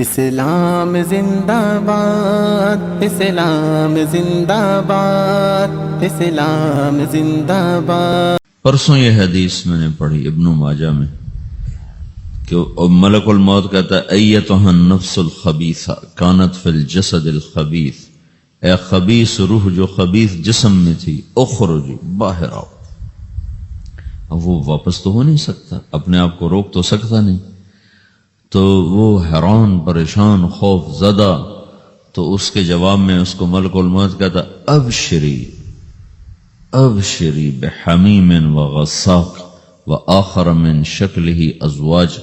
اسلام زندہ باد، اسلام زندہ باد، اسلام زندہ باد۔ پرسوں یہ حدیث میں نے پڑھی ابن ماجہ میں کہ ملک الموت کہتا ہے ایتھا النفس الخبیثہ کانت فی الجسد الخبیث، اے خبیث روح جو خبیث جسم میں تھی، اخرجی باہر آؤ۔ اب وہ واپس تو ہو نہیں سکتا، اپنے آپ کو روک تو سکتا نہیں، تو وہ حیران پریشان خوف زدہ، تو اس کے جواب میں اس کو ملک الموت کہتا ابشری ابشری بحمیم وغساق وآخر من شکلہ ازواج،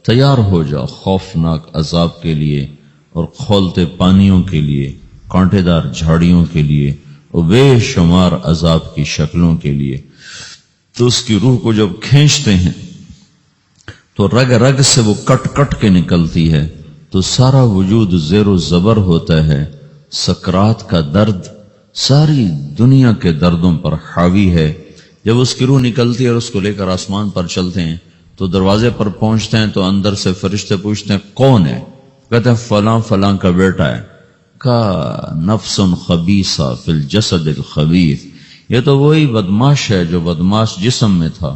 تیار ہو جا خوفناک عذاب کے لیے اور کھولتے پانیوں کے لیے، کانٹے دار جھاڑیوں کے لیے اور بے شمار عذاب کی شکلوں کے لیے۔ تو اس کی روح کو جب کھینچتے ہیں تو رگ رگ سے وہ کٹ کٹ کے نکلتی ہے، تو سارا وجود زیر و زبر ہوتا ہے، سکرات کا درد ساری دنیا کے دردوں پر حاوی ہے۔ جب اس کی روح نکلتی ہے اور اس کو لے کر آسمان پر چلتے ہیں تو دروازے پر پہنچتے ہیں تو اندر سے فرشتے پوچھتے ہیں کون ہے؟ کہتے ہیں فلاں فلاں کا بیٹا ہے۔ کا نفس خبیثہ فی الجسد الخبیث، یہ تو وہی بدماش ہے جو بدماش جسم میں تھا،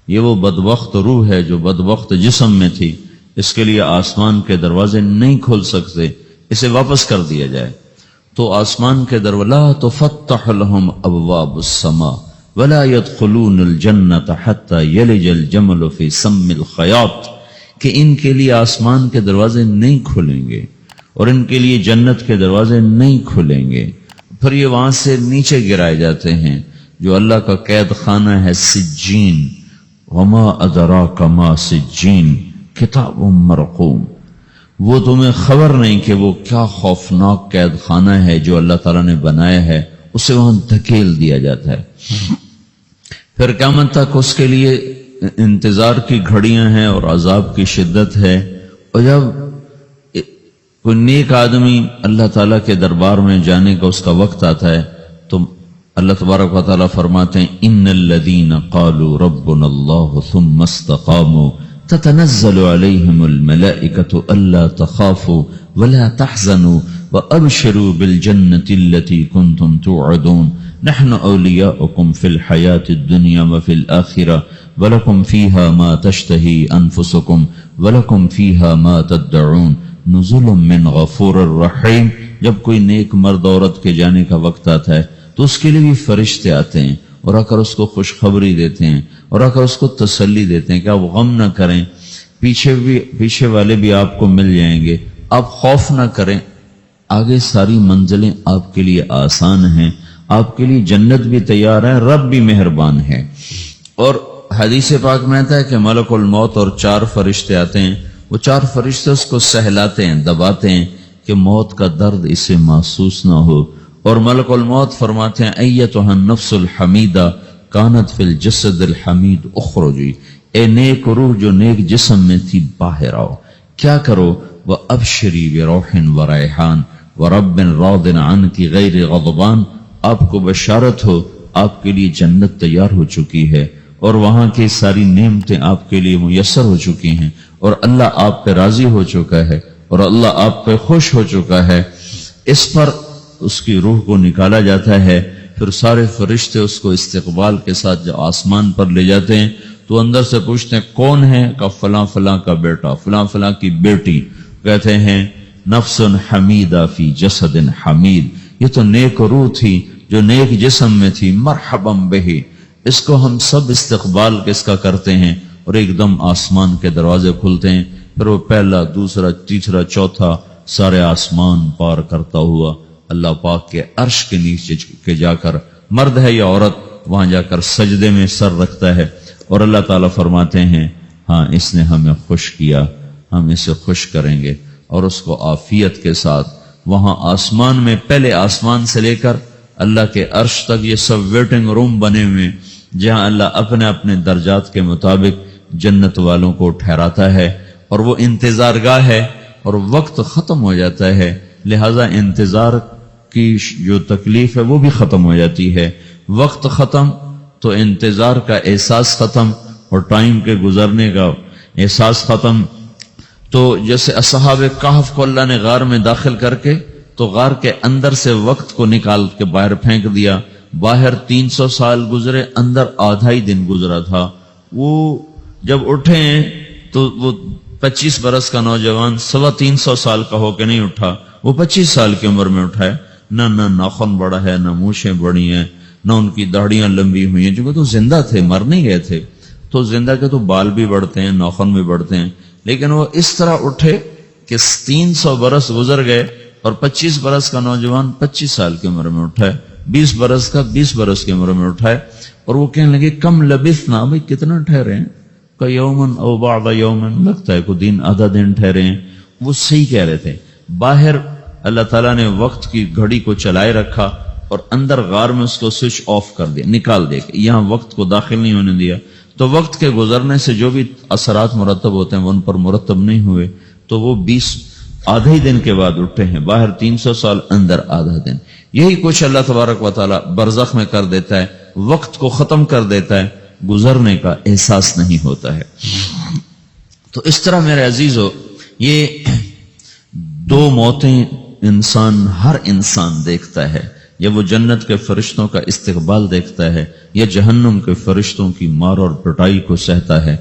یہ وہ بدبخت روح ہے جو بدبخت جسم میں تھی، اس کے لیے آسمان کے دروازے نہیں کھول سکتے، اسے واپس کر دیا جائے۔ تو آسمان کے دروازے لا تفتح لهم ابواب السماء ولا يدخلون الجنة حتى يلج الجمل في سم الخياط، کہ ان کے لیے آسمان کے دروازے نہیں کھلیں گے اور ان کے لیے جنت کے دروازے نہیں کھلیں گے، پھر یہ وہاں سے نیچے گرائے جاتے ہیں جو اللہ کا قید خانہ ہے سجین۔ وما ادراک ما سجین کتاب مرقوم، وہ تمہیں خبر نہیں کہ وہ کیا خوفناک قید خانہ ہے جو اللہ تعالیٰ نے بنایا ہے، اسے وہاں دھکیل دیا جاتا ہے۔ پھر قیامت تک اس کے لیے انتظار کی گھڑیاں ہیں اور عذاب کی شدت ہے۔ اور جب کوئی نیک آدمی اللہ تعالیٰ کے دربار میں جانے کا اس کا وقت آتا ہے تو اللہ تبارک و تعالیٰ فرماتے ہیں ان الذین قالوا ربنا اللہ ثم استقاموا تتنزل علیہم الملائکۃ الا تخافوا ولا تحزنوا وابشروا بالجنۃ التي کنتم توعدون نحن اولیاؤکم فی الحیاۃ الدنیا وفی الآخرہ ولکم فیہا ما تشتہی انفسکم ولکم فیہا ما تدعون نزل من غفور الرحیم۔ جب کوئی نیک مرد عورت کے جانے کا وقت آتا ہے تو اس کے لیے بھی فرشتے آتے ہیں اور آ کر اس کو خوشخبری دیتے ہیں اور آ کر اس کو تسلی دیتے ہیں کہ آپ غم نہ کریں، پیچھے والے بھی آپ کو مل جائیں گے، آپ خوف نہ کریں، آگے ساری منزلیں آپ کے لیے آسان ہیں، آپ کے لیے جنت بھی تیار ہے، رب بھی مہربان ہے۔ اور حدیث پاک میں آتا ہے کہ ملک الموت اور 4 فرشتے آتے ہیں، وہ 4 فرشتے اس کو سہلاتے ہیں، دباتے ہیں کہ موت کا درد اسے محسوس نہ ہو۔ اور ملک الموت فرماتے ہیں ایتھا النفس الحمیدہ کانت فی الجسد الحمید اخرجی، اے نیک روح جو نیک جسم میں تھی باہر آؤ۔ کیا کرو؟ وابشری بروح وریحان ورب راض عنک غیر غضبان، آپ کو بشارت ہو آپ کے لیے جنت تیار ہو چکی ہے اور وہاں کی ساری نعمتیں آپ کے لیے میسر ہو چکی ہیں اور اللہ آپ پہ راضی ہو چکا ہے اور اللہ آپ پہ خوش ہو چکا ہے۔ اس پر اس کی روح کو نکالا جاتا ہے، پھر سارے فرشتے اس کو استقبال کے ساتھ جو آسمان پر لے جاتے ہیں تو اندر سے پوچھتے ہیں کون ہے؟ کہ فلاں فلاں کا بیٹا، فلاں فلاں کی بیٹی۔ کہتے ہیں نفس حمیدہ فی جسد حمید، یہ تو نیک روح تھی جو نیک جسم میں تھی، مرحبا بہی، اس کو ہم سب استقبال کس کا کرتے ہیں اور ایک دم آسمان کے دروازے کھلتے ہیں، پھر وہ پہلا دوسرا تیسرا چوتھا سارے آسمان پار کرتا ہوا اللہ پاک کے عرش کے نیچے کے جا کر، مرد ہے یا عورت، وہاں جا کر سجدے میں سر رکھتا ہے اور اللہ تعالیٰ فرماتے ہیں ہاں اس نے ہمیں خوش کیا، ہم اسے خوش کریں گے، اور اس کو عافیت کے ساتھ وہاں آسمان میں، پہلے آسمان سے لے کر اللہ کے عرش تک یہ سب ویٹنگ روم بنے ہوئے جہاں اللہ اپنے اپنے درجات کے مطابق جنت والوں کو ٹھہراتا ہے، اور وہ انتظار گاہ ہے اور وقت ختم ہو جاتا ہے، لہذا انتظار کی جو تکلیف ہے وہ بھی ختم ہو جاتی ہے۔ وقت ختم تو انتظار کا احساس ختم اور ٹائم کے گزرنے کا احساس ختم۔ تو جیسے اصحاب کہف کو اللہ نے غار میں داخل کر کے تو غار کے اندر سے وقت کو نکال کے باہر پھینک دیا. باہر 300 سال گزرے، اندر آدھا ہی دن گزرا تھا. وہ جب اٹھے ہیں تو وہ 25 برس کا نوجوان 350 سال کا ہو کے نہیں اٹھا، وہ 25 سال کی عمر میں اٹھا ہے. نہ ناخن بڑا ہے، نہ مونچھیں بڑی ہیں، نہ ان کی داڑیاں لمبی ہوئی ہیں، چونکہ تو زندہ تھے، مر نہیں گئے تھے. تو زندہ کے تو بال بھی بڑھتے ہیں، ناخن بھی بڑھتے ہیں، لیکن وہ اس طرح اٹھے کہ 300 برس گزر گئے اور 25 برس کا نوجوان 25 سال کی عمر میں اٹھا ہے، 20 برس کا 20 برس کی عمر میں اٹھا ہے. اور وہ کہنے لگے کم لبثنا، بھائی کتنا ٹھہرے ہیں؟ کہ یومن او بعض یومن، لگتا ہے کوئی دن آدھا دن ٹھہرے ہیں. وہ صحیح کہہ رہے تھے. باہر اللہ تعالیٰ نے وقت کی گھڑی کو چلائے رکھا اور اندر غار میں اس کو سوئچ آف کر دیا، نکال دیا کہ یہاں وقت کو داخل نہیں ہونے دیا. تو وقت کے گزرنے سے جو بھی اثرات مرتب ہوتے ہیں وہ ان پر مرتب نہیں ہوئے. تو وہ 20 آدھے ہی دن کے بعد اٹھے ہیں. باہر 300 سال، اندر آدھا دن. یہی کچھ اللہ تبارک و تعالیٰ برزخ میں کر دیتا ہے، وقت کو ختم کر دیتا ہے، گزرنے کا احساس نہیں ہوتا ہے. تو اس طرح میرے عزیزو، یہ دو موتیں ہر انسان دیکھتا ہے. یا وہ جنت کے فرشتوں کا استقبال دیکھتا ہے یا جہنم کے فرشتوں کی مار اور پٹائی کو سہتا ہے.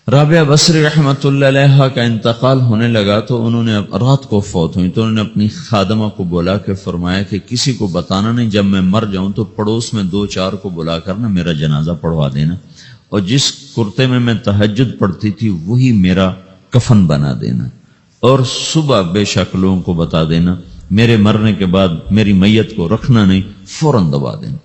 رابعہ بصری رحمت اللہ علیہ کا انتقال ہونے لگا تو انہوں نے رات کو فوت ہوئی تو انہوں نے اپنی خادمہ کو بلا کے فرمایا کہ کسی کو بتانا نہیں، جب میں مر جاؤں تو پڑوس میں 2-4 کو بلا کر نا میرا جنازہ پڑھوا دینا، اور جس کرتے میں تہجد پڑھتی تھی وہی میرا کفن بنا دینا، اور صبح بے شک لوگوں کو بتا دینا میرے مرنے کے بعد میری میت کو رکھنا نہیں، فوراً دبا دینا.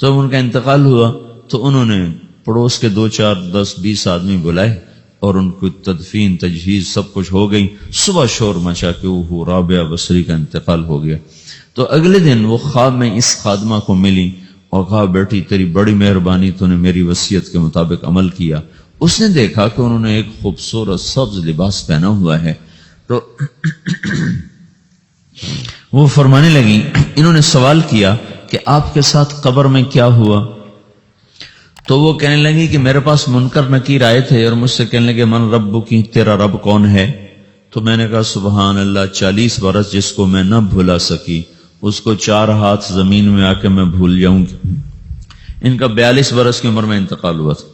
تو جب ان کا انتقال ہوا تو انہوں نے پڑوس کے 2-4-10-20 آدمی بلائے اور ان کو تدفین تجہیز سب کچھ ہو گئی. صبح شور مچا کہ وہ رابعہ بصری کا انتقال ہو گیا. تو اگلے دن وہ خواب میں اس خادمہ کو ملی اور کہا بیٹی تیری بڑی مہربانی، تو نے میری وصیت کے مطابق عمل کیا. اس نے دیکھا کہ انہوں نے ایک خوبصورت سبز لباس پہنا ہوا ہے. تو وہ فرمانے لگی، انہوں نے سوال کیا کہ آپ کے ساتھ قبر میں کیا ہوا؟ تو وہ کہنے لگی کہ میرے پاس منکر نکیر آئے تھے اور مجھ سے کہنے لگے من رب کی، تیرا رب کون ہے؟ تو میں نے کہا سبحان اللہ، 40 برس جس کو میں نہ بھولا سکی اس کو 4 ہاتھ زمین میں آ کے میں بھول جاؤں گی. ان کا 42 برس کی عمر میں انتقال ہوا تھا.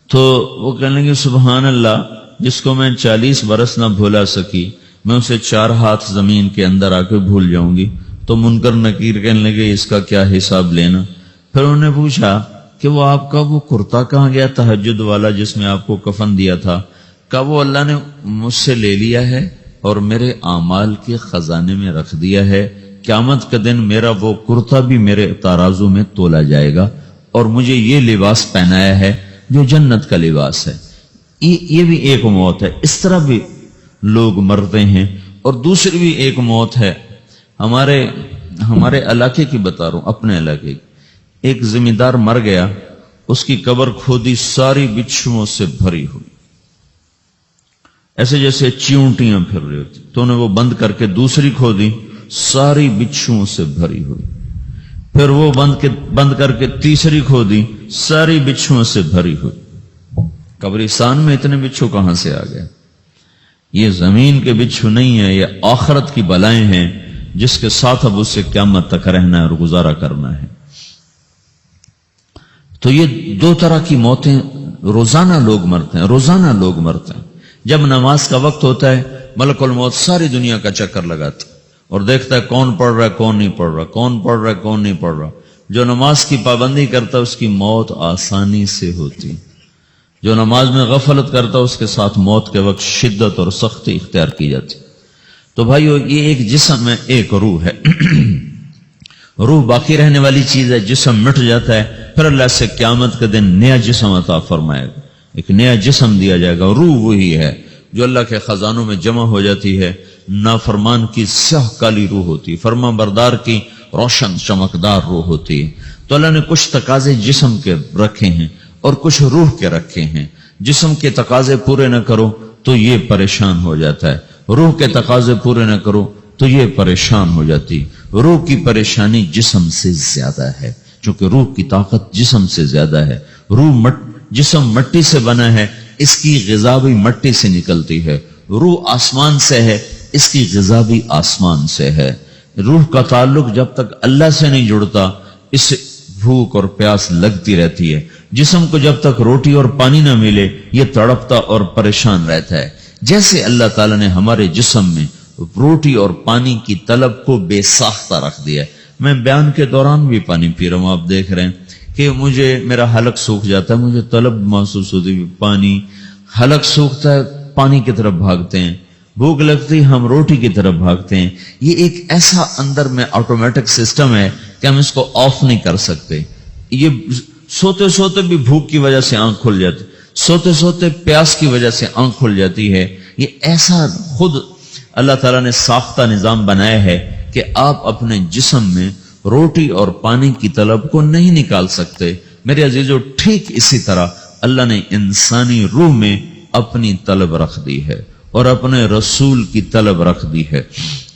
تو وہ کہنے لگے سبحان اللہ، جس کو میں 40 برس نہ بھولا سکی میں اسے 4 ہاتھ زمین کے اندر آ کے بھول جاؤں گی. تو منکر نکیر کہنے لگے اس کا کیا حساب لینا؟ پھر انہوں نے پوچھا کہ وہ آپ کا وہ کرتا کہاں گیا تہجد والا جس میں آپ کو کفن دیا تھا؟ کہا وہ اللہ نے مجھ سے لے لیا ہے اور میرے اعمال کے خزانے میں رکھ دیا ہے. قیامت کے دن میرا وہ کرتا بھی میرے ترازو میں تولا جائے گا اور مجھے یہ لباس پہنایا ہے جو جنت کا لباس ہے. یہ بھی ایک موت ہے. اس طرح بھی لوگ مرتے ہیں. اور دوسری بھی ایک موت ہے. ہمارے علاقے کی بتا رہا ہوں، اپنے علاقے کی. ایک ذمہ دار مر گیا، اس کی قبر کھودی، ساری بچھوؤں سے بھری ہوئی، ایسے جیسے چیونٹیاں پھر رہی ہوتی. تو انہیں وہ بند کر کے دوسری کھودی، ساری بچھوؤں سے بھری ہوئی. پھر وہ بند کر کے تیسری کھودی، ساری بچھوؤں سے بھری ہوئی. قبرستان میں اتنے بچھو کہاں سے آ گئے؟ یہ زمین کے بچھو نہیں ہے، یہ آخرت کی بلائیں ہیں جس کے ساتھ اب اس سے قیامت تک رہنا ہے اور گزارا کرنا ہے. تو یہ 2 طرح کی موتیں روزانہ لوگ مرتے ہیں، روزانہ لوگ مرتے ہیں. جب نماز کا وقت ہوتا ہے ملک الموت ساری دنیا کا چکر لگاتا اور دیکھتا ہے کون پڑھ رہا ہے کون نہیں پڑھ رہا، کون پڑھ رہا ہے کون نہیں پڑھ رہا. جو نماز کی پابندی کرتا ہے اس کی موت آسانی سے ہوتی، جو نماز میں غفلت کرتا ہے اس کے ساتھ موت کے وقت شدت اور سختی اختیار کی جاتی. تو بھائیو یہ ایک جسم ہے، ایک روح ہے. روح باقی رہنے والی چیز ہے، جسم مٹ جاتا ہے، پھر اللہ سے قیامت کے دن نیا جسم عطا فرمائے گا، ایک نیا جسم دیا جائے گا. روح وہی ہے جو اللہ کے خزانوں میں جمع ہو جاتی ہے. نافرمان کی سیاہ کالی روح ہوتی، فرما بردار کی روشن چمکدار روح ہوتی. تو اللہ نے کچھ تقاضے جسم کے رکھے ہیں اور کچھ روح کے رکھے ہیں. جسم کے تقاضے پورے نہ کرو تو یہ پریشان ہو جاتا ہے، روح کے تقاضے پورے نہ کرو تو یہ پریشان ہو جاتی. روح کی پریشانی جسم سے زیادہ ہے، چونکہ روح کی طاقت جسم سے زیادہ ہے. جسم مٹی سے بنا ہے، اس کی غذا بھی مٹی سے نکلتی ہے. روح آسمان سے ہے، اس کی غذا بھی آسمان سے ہے۔ روح کا تعلق جب تک اللہ سے نہیں جڑتا اس سے بھوک اور پیاس لگتی رہتی ہے۔ جسم کو جب تک روٹی اور پانی نہ ملے یہ تڑپتا اور پریشان رہتا ہے۔ جیسے اللہ تعالیٰ نے ہمارے جسم میں روٹی اور پانی کی طلب کو بے ساختہ رکھ دیا ہے۔ میں بیان کے دوران بھی پانی پی رہا ہوں، آپ دیکھ رہے ہیں کہ مجھے میرا حلق سوکھ جاتا ہے، مجھے طلب محسوس ہوتی ہے، پانی، حلق سوکھتا ہے پانی کی طرف بھاگتے ہیں، بھوک لگتی ہم روٹی کی طرف بھاگتے ہیں۔ یہ ایک ایسا اندر میں آٹومیٹک سسٹم ہے کہ ہم اس کو آف نہیں کر سکتے۔ یہ سوتے سوتے بھی بھوک کی وجہ سے آنکھ کھل جاتی، سوتے سوتے پیاس کی وجہ سے آنکھ کھل جاتی ہے۔ یہ ایسا خود اللہ تعالیٰ نے ساختہ نظام بنایا ہے کہ آپ اپنے جسم میں روٹی اور پانی کی طلب کو نہیں نکال سکتے۔ میرے عزیزو، ٹھیک اسی طرح اللہ نے انسانی روح میں اپنی طلب رکھ دی ہے اور اپنے رسول کی طلب رکھ دی ہے۔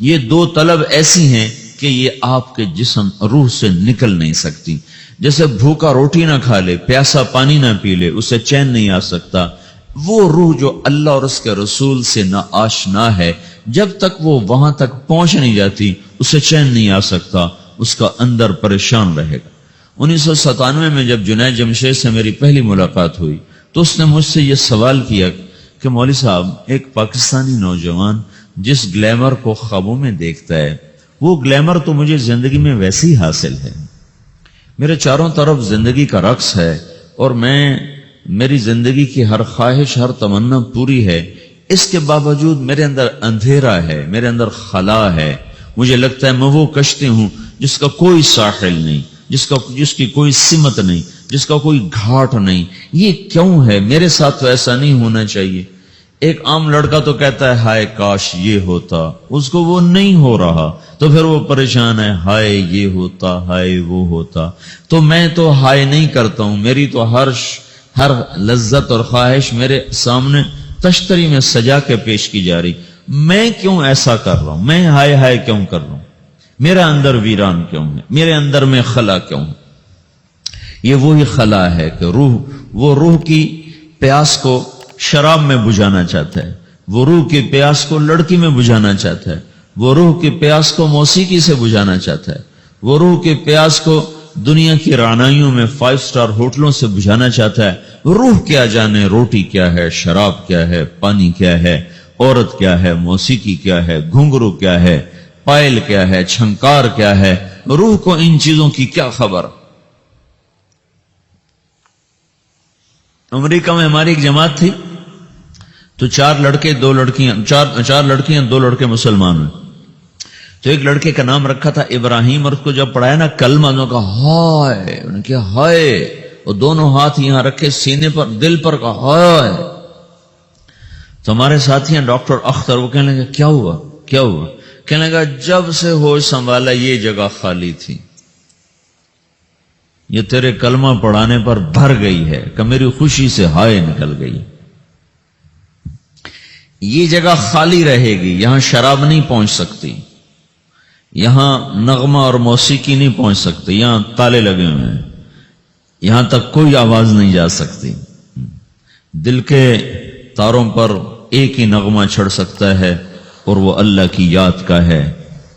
یہ دو طلب ایسی ہیں کہ یہ آپ کے جسم روح سے نکل نہیں سکتی۔ جیسے بھوکا روٹی نہ کھا لے، پیاسا پانی نہ پی لے، اسے چین نہیں آ سکتا۔ وہ روح جو اللہ اور اس کے رسول سے نہ آشنا ہے، جب تک وہ وہاں تک پہنچ نہیں جاتی اسے چین نہیں آ سکتا، اس کا اندر پریشان رہے گا۔ 1997 میں جب جنید جمشید سے میری پہلی ملاقات ہوئی تو اس نے مجھ سے یہ سوال کیا کہ مولوی صاحب، ایک پاکستانی نوجوان جس گلیمر کو خوابوں میں دیکھتا ہے، وہ گلیمر تو مجھے زندگی میں ویسے ہی حاصل ہے، میرے چاروں طرف زندگی کا رقص ہے اور میری زندگی کی ہر خواہش، ہر تمنا پوری ہے، اس کے باوجود میرے اندر اندھیرا ہے، میرے اندر خلا ہے۔ مجھے لگتا ہے میں وہ کشتی ہوں جس کا کوئی ساحل نہیں، جس کی کوئی سمت نہیں، جس کا کوئی گھاٹ نہیں۔ یہ کیوں ہے؟ میرے ساتھ تو ایسا نہیں ہونا چاہیے۔ ایک عام لڑکا تو کہتا ہے ہائے کاش یہ ہوتا، اس کو وہ نہیں ہو رہا تو پھر وہ پریشان ہے، ہائے یہ ہوتا، ہائے وہ ہوتا۔ تو میں تو ہائے نہیں کرتا ہوں، میری تو ہر لذت اور خواہش میرے سامنے تشتری میں سجا کے پیش کی جا رہی۔ میں کیوں ایسا کر رہا ہوں؟ میں ہائے ہائے کیوں کر رہا ہوں؟ میرا اندر ویران کیوں ہے؟ میرے اندر میں خلا کیوں ہے؟ یہ وہی خلا ہے کہ وہ روح کی پیاس کو شراب میں بجھانا چاہتا ہے، وہ روح کی پیاس کو لڑکی میں بجھانا چاہتا ہے، وہ روح کی پیاس کو موسیقی سے بجھانا چاہتا ہے، وہ روح کی پیاس کو دنیا کی رعنائیوں میں 5 اسٹار ہوٹلوں سے بجھانا چاہتا ہے۔ روح کیا جانے روٹی کیا ہے، شراب کیا ہے، پانی کیا ہے، عورت کیا ہے، موسیقی کیا ہے، گھنگرو کیا ہے، پائل کیا ہے، چھنکار کیا ہے، روح کو ان چیزوں کی کیا خبر؟ امریکہ میں ہماری ایک جماعت تھی تو 4 لڑکے 2 لڑکیاں، 4 لڑکیاں 2 لڑکے مسلمان ہیں۔ تو ایک لڑکے کا نام رکھا تھا ابراہیم، اور اس کو جب پڑھایا نا کلمہ، انہوں نے کہا ہائے، انہوں نے کہا ہائے، اور دونوں ہاتھ یہاں رکھے سینے پر، دل پر، کہا ہائے۔ تو ہمارے ساتھی ہیں ڈاکٹر اختر، وہ کہنے لگا کیا ہوا کیا ہوا؟ کہنے لگا جب سے ہوش سنبھالا یہ جگہ خالی تھی، یہ تیرے کلمہ پڑھانے پر بھر گئی ہے کہ میری خوشی سے ہائے نکل گئی۔ یہ جگہ خالی رہے گی، یہاں شراب نہیں پہنچ سکتی، یہاں نغمہ اور موسیقی نہیں پہنچ سکتی، یہاں تالے لگے ہوئے ہیں، یہاں تک کوئی آواز نہیں جا سکتی۔ دل کے تاروں پر ایک ہی نغمہ چڑھ سکتا ہے اور وہ اللہ کی یاد کا ہے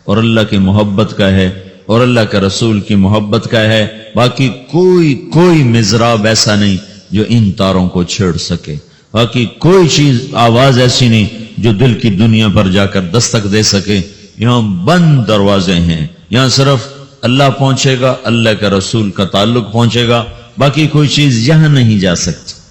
اور اللہ کی محبت کا ہے اور اللہ کے رسول کی محبت کا ہے۔ باقی کوئی مزراب ایسا نہیں جو ان تاروں کو چھیڑ سکے، باقی کوئی چیز، آواز ایسی نہیں جو دل کی دنیا پر جا کر دستک دے سکے۔ یہاں بند دروازے ہیں، یہاں صرف اللہ پہنچے گا، اللہ کے رسول کا تعلق پہنچے گا، باقی کوئی چیز یہاں نہیں جا سکتی۔